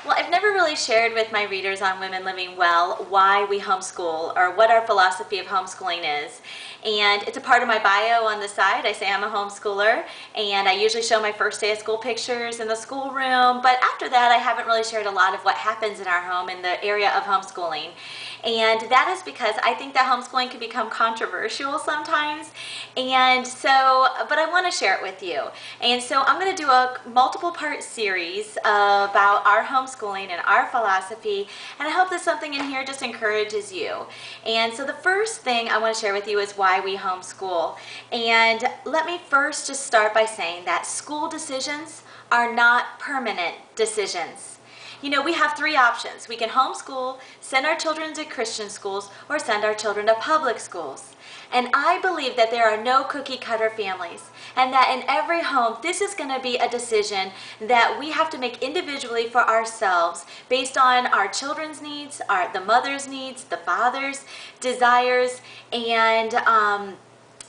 Well, I've never really shared with my readers on Women Living Well why we homeschool or what our philosophy of homeschooling is. And it's a part of my bio on the side. I say I'm a homeschooler, and I usually show my first day of school pictures in the schoolroom. But after that, I haven't really shared a lot of what happens in our home in the area of homeschooling. And that is because I think that homeschooling can become controversial sometimes. And so, but I want to share it with you. And so I'm going to do a multiple part series about our homeschooling and our philosophy, and I hope that something in here just encourages you. And so the first thing I want to share with you is why we homeschool. And let me first just start by saying that school decisions are not permanent decisions. You know, we have three options. We can homeschool, send our children to Christian schools, or send our children to public schools. And I believe that there are no cookie cutter families, and that in every home, this is going to be a decision that we have to make individually for ourselves based on our children's needs, the mother's needs, the father's desires, and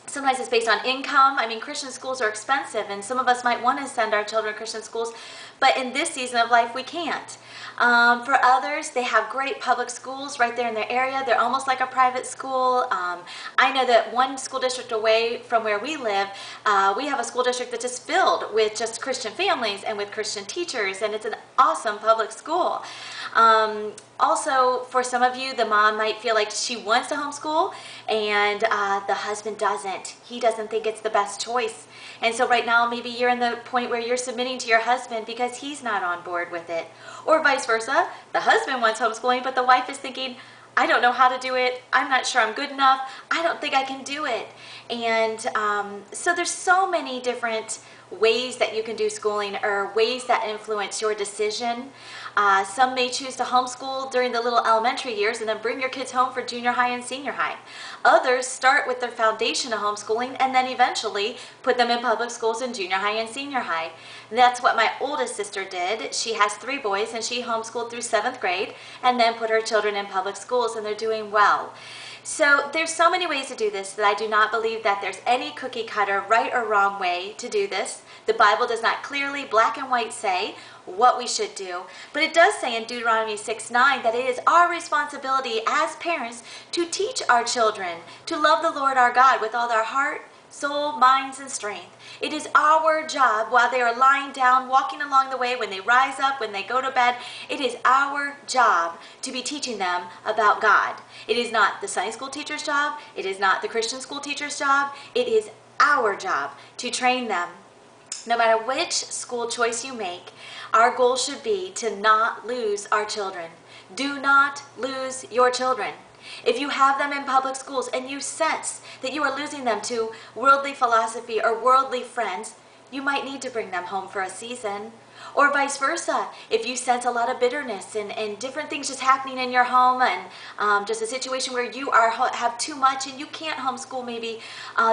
sometimes it's based on income. I mean, Christian schools are expensive, and some of us might want to send our children to Christian schools, but in this season of life, we can't. For others, they have great public schools right there in their area. They're almost like a private school. I know that one school district away from where we live, we have a school district that's just filled with just Christian families and with Christian teachers, and it's an awesome public school. Also, for some of you, the mom might feel like she wants to homeschool and the husband doesn't. He doesn't think it's the best choice. And so right now, maybe you're in the point where you're submitting to your husband because he's not on board with it. Or vice versa, the husband wants homeschooling, but the wife is thinking, I don't know how to do it. I'm not sure I'm good enough. I don't think I can do it. And so there's so many different ways that you can do schooling, or ways that influence your decision. Some may choose to homeschool during the little elementary years and then bring your kids home for junior high and senior high. Others start with their foundation of homeschooling and then eventually put them in public schools in junior high and senior high. That's what my oldest sister did. She has 3 boys, and she homeschooled through 7th grade and then put her children in public schools, and they're doing well. So there's so many ways to do this that I do not believe that there's any cookie cutter right or wrong way to do this. The Bible does not clearly, black and white, say what we should do, but it does say in Deuteronomy 6:9 that it is our responsibility as parents to teach our children to love the Lord our God with all their heart, soul, minds, and strength. It is our job while they are lying down, walking along the way, when they rise up, when they go to bed. It is our job to be teaching them about God. It is not the Sunday school teacher's job. It is not the Christian school teacher's job. It is our job to train them. No matter which school choice you make, our goal should be to not lose our children. Do not lose your children. If you have them in public schools and you sense that you are losing them to worldly philosophy or worldly friends, you might need to bring them home for a season. Or vice versa, if you sense a lot of bitterness and different things just happening in your home, and just a situation where you have too much and you can't homeschool maybe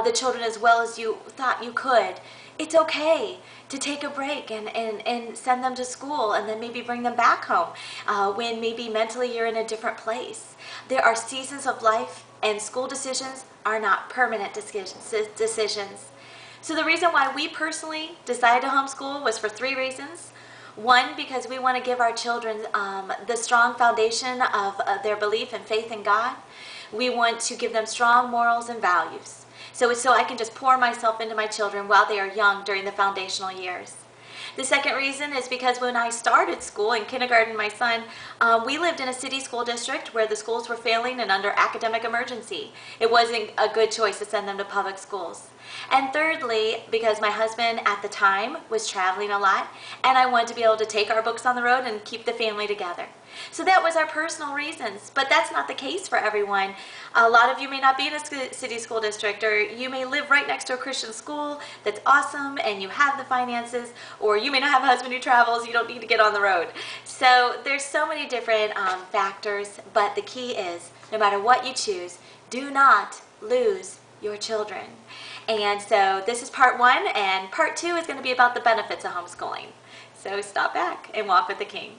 the children as well as you thought you could, it's okay to take a break and send them to school and then maybe bring them back home when maybe mentally you're in a different place. There are seasons of life, and school decisions are not permanent decisions. So the reason why we personally decided to homeschool was for 3 reasons. One, because we want to give our children the strong foundation of their belief and faith in God. We want to give them strong morals and values. So I can just pour myself into my children while they are young during the foundational years. The second reason is because when I started school in kindergarten, my son, we lived in a city school district where the schools were failing and under academic emergency. It wasn't a good choice to send them to public schools. And thirdly, because my husband at the time was traveling a lot, and I wanted to be able to take our books on the road and keep the family together. So that was our personal reasons, but that's not the case for everyone. A lot of you may not be in a city school district, or you may live right next to a Christian school that's awesome and you have the finances, or you may not have a husband who travels, you don't need to get on the road. So there's so many different factors, but the key is, no matter what you choose, do not lose your children. And so this is part 1, and part 2 is going to be about the benefits of homeschooling. So stop back and walk with the King.